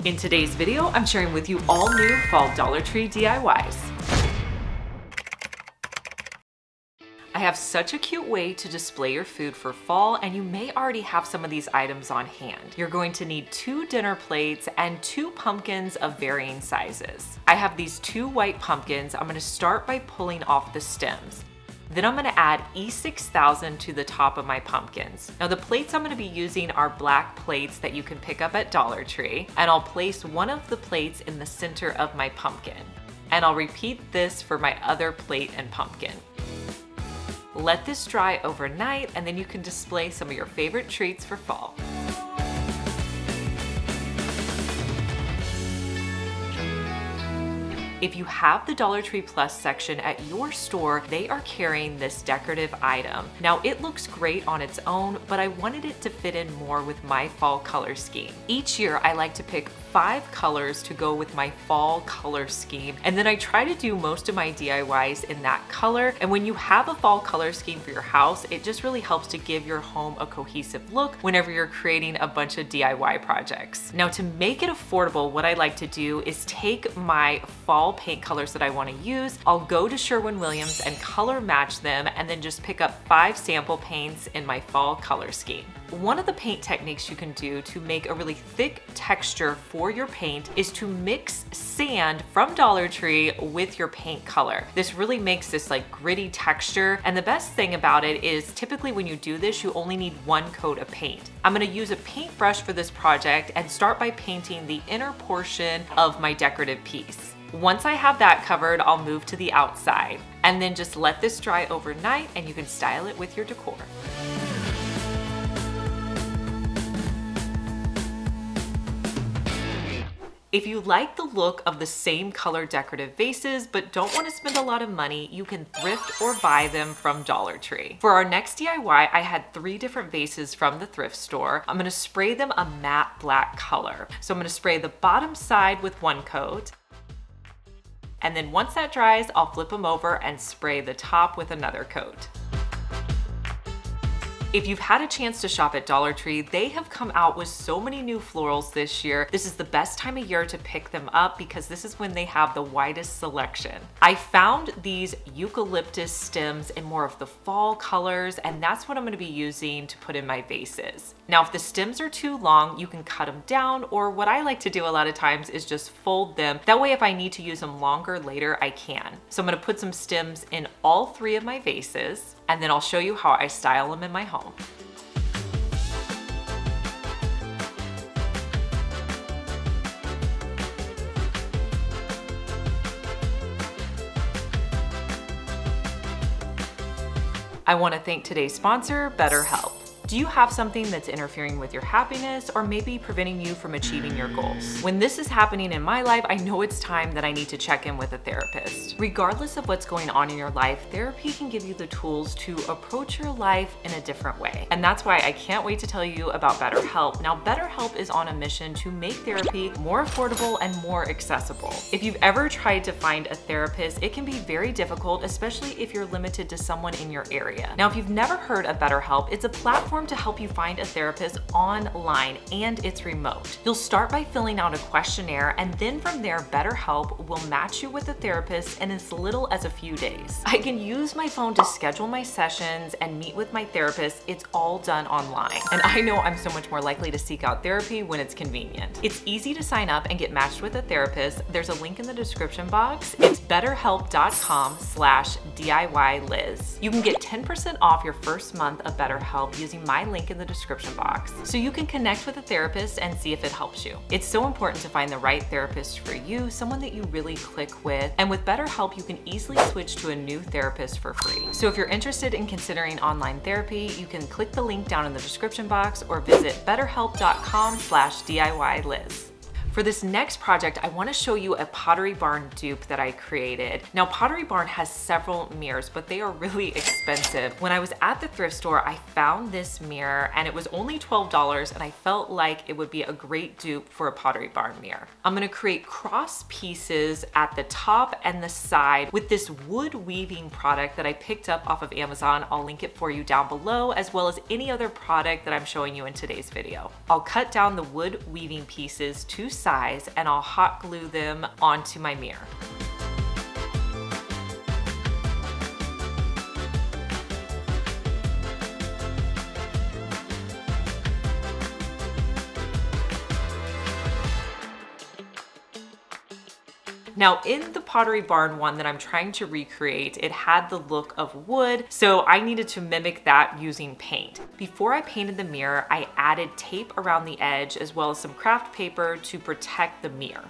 In today's video, I'm sharing with you all new fall Dollar Tree DIYs. I have such a cute way to display your food for fall, and you may already have some of these items on hand. You're going to need 2 dinner plates and 2 pumpkins of varying sizes. I have these 2 white pumpkins. I'm going to start by pulling off the stems. Then I'm going to add E6000 to the top of my pumpkins. Now the plates I'm going to be using are black plates that you can pick up at Dollar Tree, and I'll place one of the plates in the center of my pumpkin. And I'll repeat this for my other plate and pumpkin. Let this dry overnight, and then you can display some of your favorite treats for fall. If you have the Dollar Tree Plus section at your store, they are carrying this decorative item. Now it looks great on its own, but I wanted it to fit in more with my fall color scheme. Each year I like to pick 5 colors to go with my fall color scheme, and then I try to do most of my DIYs in that color. And when you have a fall color scheme for your house, it just really helps to give your home a cohesive look whenever you're creating a bunch of DIY projects. Now to make it affordable, what I like to do is take my fall paint colors that I want to use. I'll go to Sherwin-Williams and color match them, and then just pick up 5 sample paints in my fall color scheme. One of the paint techniques you can do to make a really thick texture for your paint is to mix sand from Dollar Tree with your paint color. This really makes this like gritty texture, and the best thing about it is typically when you do this, you only need 1 coat of paint. I'm going to use a paintbrush for this project and start by painting the inner portion of my decorative piece. Once I have that covered, I'll move to the outside, and then just let this dry overnight and you can style it with your decor. If you like the look of the same color decorative vases but don't want to spend a lot of money, you can thrift or buy them from Dollar Tree. For our next DIY, I had 3 different vases from the thrift store. I'm going to spray them a matte black color. So I'm going to spray the bottom side with 1 coat, and then once that dries, I'll flip them over and spray the top with another coat. If you've had a chance to shop at Dollar Tree, they have come out with so many new florals this year. This is the best time of year to pick them up because this is when they have the widest selection. I found these eucalyptus stems in more of the fall colors, and that's what I'm going to be using to put in my vases. Now, if the stems are too long, you can cut them down, or what I like to do a lot of times is just fold them. That way, if I need to use them longer later, I can. So I'm going to put some stems in all 3 of my vases, and then I'll show you how I style them in my home. I want to thank today's sponsor, BetterHelp. Do you have something that's interfering with your happiness or maybe preventing you from achieving your goals? When this is happening in my life, I know it's time that I need to check in with a therapist. Regardless of what's going on in your life, therapy can give you the tools to approach your life in a different way. And that's why I can't wait to tell you about BetterHelp. Now, BetterHelp is on a mission to make therapy more affordable and more accessible. If you've ever tried to find a therapist, it can be very difficult, especially if you're limited to someone in your area. Now, if you've never heard of BetterHelp, it's a platform to help you find a therapist online, and it's remote. You'll start by filling out a questionnaire, and then from there, BetterHelp will match you with a therapist in as little as a few days. I can use my phone to schedule my sessions and meet with my therapist. It's all done online. And I know I'm so much more likely to seek out therapy when it's convenient. It's easy to sign up and get matched with a therapist. There's a link in the description box. It's betterhelp.com/DIYLiz. You can get 10% off your first month of BetterHelp using my link in the description box, so you can connect with a therapist and see if it helps you. It's so important to find the right therapist for you, someone that you really click with, and with BetterHelp, you can easily switch to a new therapist for free. So if you're interested in considering online therapy, you can click the link down in the description box or visit betterhelp.com/DIYLiz. For this next project, I want to show you a Pottery Barn dupe that I created. Now, Pottery Barn has several mirrors, but they are really expensive. When I was at the thrift store, I found this mirror and it was only $12, and I felt like it would be a great dupe for a Pottery Barn mirror. I'm going to create cross pieces at the top and the side with this wood weaving product that I picked up off of Amazon. I'll link it for you down below, as well as any other product that I'm showing you in today's video. I'll cut down the wood weaving pieces to size and I'll hot glue them onto my mirror. Now in the Pottery Barn one that I'm trying to recreate, it had the look of wood, so I needed to mimic that using paint. Before I painted the mirror, I added tape around the edge as well as some craft paper to protect the mirror.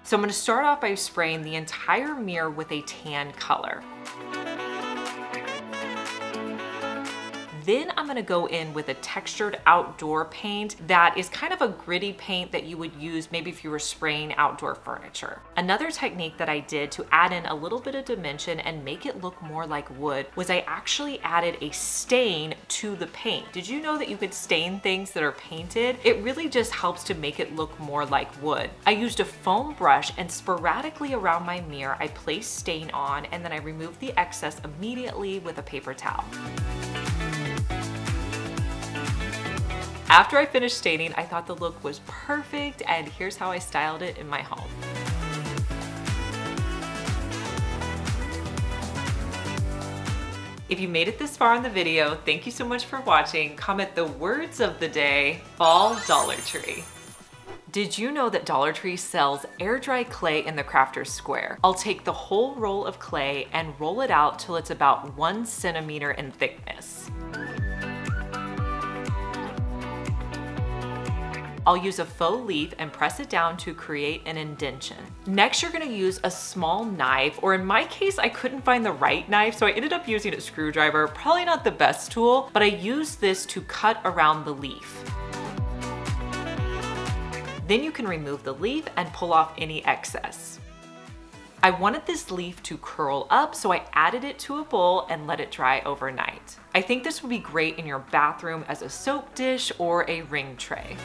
So I'm going to start off by spraying the entire mirror with a tan color. Then I'm gonna go in with a textured outdoor paint that is kind of a gritty paint that you would use maybe if you were spraying outdoor furniture. Another technique that I did to add in a little bit of dimension and make it look more like wood was I actually added a stain to the paint. Did you know that you could stain things that are painted? It really just helps to make it look more like wood. I used a foam brush and sporadically around my mirror, I placed stain on and then I removed the excess immediately with a paper towel. After I finished staining, I thought the look was perfect, and here's how I styled it in my home. If you made it this far in the video, thank you so much for watching. Comment the words of the day, Fall Dollar Tree. Did you know that Dollar Tree sells air dry clay in the crafter's square? I'll take the whole roll of clay and roll it out till it's about 1 centimeter in thickness. I'll use a faux leaf and press it down to create an indentation. Next, you're gonna use a small knife, or in my case, I couldn't find the right knife, so I ended up using a screwdriver. Probably not the best tool, but I used this to cut around the leaf. Then you can remove the leaf and pull off any excess. I wanted this leaf to curl up, so I added it to a bowl and let it dry overnight. I think this would be great in your bathroom as a soap dish or a ring tray.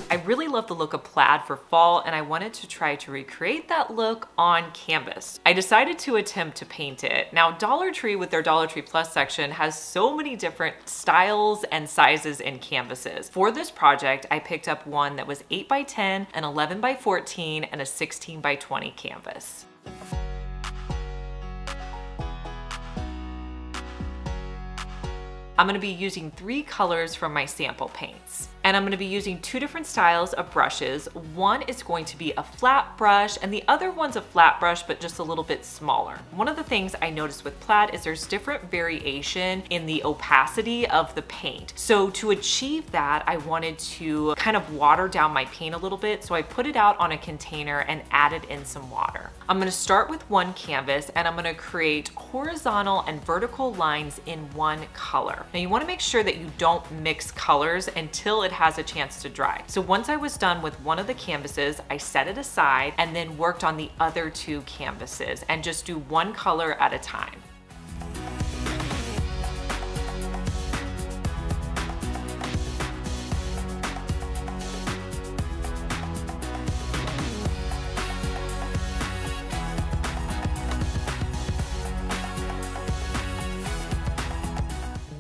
I really love the look of plaid for fall, and I wanted to try to recreate that look on canvas. I decided to attempt to paint it. Now, Dollar Tree with their Dollar Tree Plus section has so many different styles and sizes in canvases. For this project, I picked up one that was 8 by 10, an 11 by 14, and a 16 by 20 canvas. I'm gonna be using 3 colors from my sample paints. And I'm gonna be using 2 different styles of brushes. One is going to be a flat brush, and the other one's a flat brush, but just a little bit smaller. One of the things I noticed with plaid is there's different variation in the opacity of the paint. So to achieve that, I wanted to kind of water down my paint a little bit, so I put it out on a container and added in some water. I'm gonna start with one canvas, and I'm gonna create horizontal and vertical lines in one color. Now you wanna make sure that you don't mix colors until it has a chance to dry. So once I was done with one of the canvases, I set it aside and then worked on the other 2 canvases and just do one color at a time.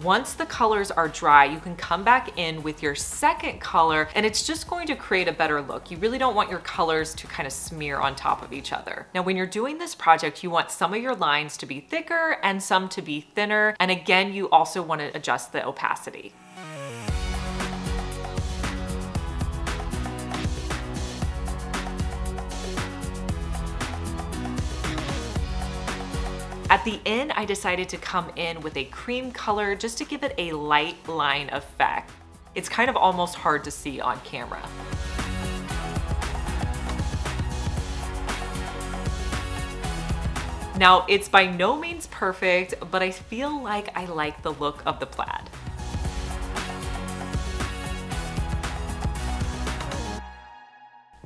Once the colors are dry, you can come back in with your second color, and it's just going to create a better look. You really don't want your colors to kind of smear on top of each other. Now, when you're doing this project, you want some of your lines to be thicker and some to be thinner. And again, you also want to adjust the opacity. At the end, I decided to come in with a cream color just to give it a light line effect. It's kind of almost hard to see on camera. Now, it's by no means perfect, but I feel like I like the look of the plaid.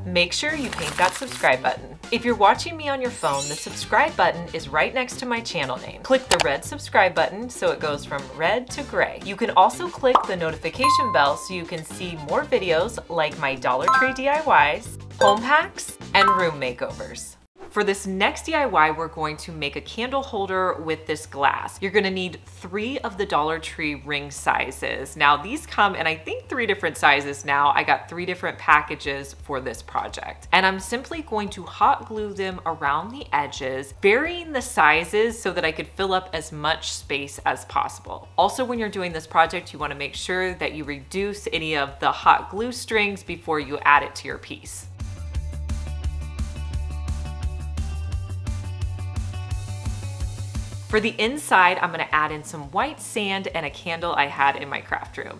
Make sure you paint that subscribe button. If you're watching me on your phone, the subscribe button is right next to my channel name. Click the red subscribe button so it goes from red to gray. You can also click the notification bell so you can see more videos like my Dollar Tree DIYs, home hacks, and room makeovers. For this next DIY, we're going to make a candle holder with this glass. You're gonna need 3 of the Dollar Tree ring sizes. Now these come in I think 3 different sizes now. I got 3 different packages for this project. And I'm simply going to hot glue them around the edges, varying the sizes so that I could fill up as much space as possible. Also, when you're doing this project, you wanna make sure that you reduce any of the hot glue strings before you add it to your piece. For the inside, I'm gonna add in some white sand and a candle I had in my craft room.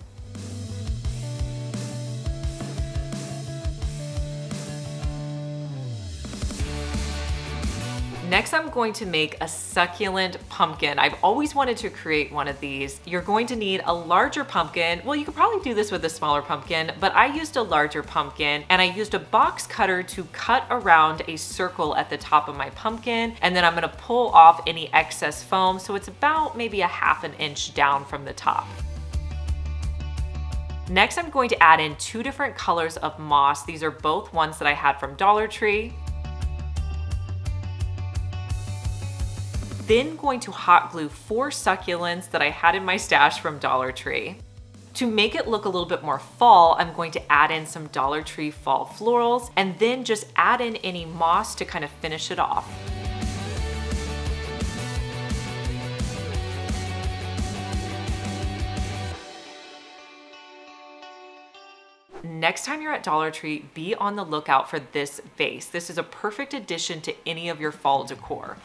Next, I'm going to make a succulent pumpkin. I've always wanted to create one of these. You're going to need a larger pumpkin. Well, you could probably do this with a smaller pumpkin, but I used a larger pumpkin and I used a box cutter to cut around a circle at the top of my pumpkin. And then I'm gonna pull off any excess foam. So it's about maybe a ½ inch down from the top. Next, I'm going to add in 2 different colors of moss. These are both ones that I had from Dollar Tree. Then going to hot glue 4 succulents that I had in my stash from Dollar Tree. To make it look a little bit more fall, I'm going to add in some Dollar Tree fall florals and then just add in any moss to kind of finish it off. Next time you're at Dollar Tree, be on the lookout for this vase. This is a perfect addition to any of your fall decor.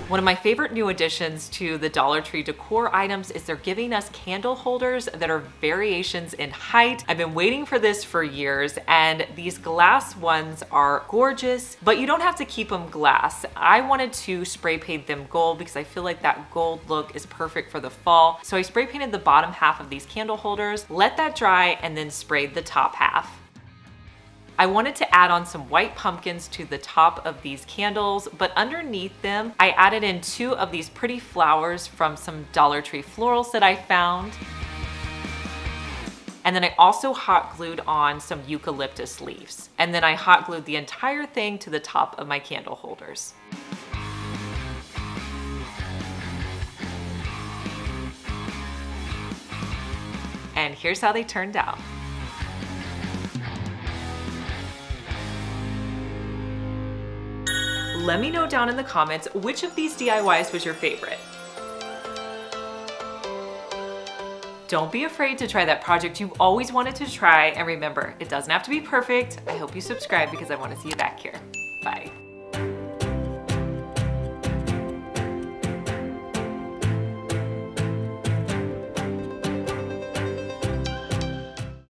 One of my favorite new additions to the Dollar Tree decor items is they're giving us candle holders that are variations in height. I've been waiting for this for years, and these glass ones are gorgeous, but you don't have to keep them glass. I wanted to spray paint them gold because I feel like that gold look is perfect for the fall. So I spray painted the bottom half of these candle holders, let that dry, and then sprayed the top half. I wanted to add on some white pumpkins to the top of these candles, but underneath them, I added in 2 of these pretty flowers from some Dollar Tree florals that I found. And then I also hot glued on some eucalyptus leaves. And then I hot glued the entire thing to the top of my candle holders. And here's how they turned out. Let me know down in the comments which of these DIYs was your favorite. Don't be afraid to try that project you've always wanted to try, and remember, it doesn't have to be perfect. I hope you subscribe because I want to see you back here. Bye.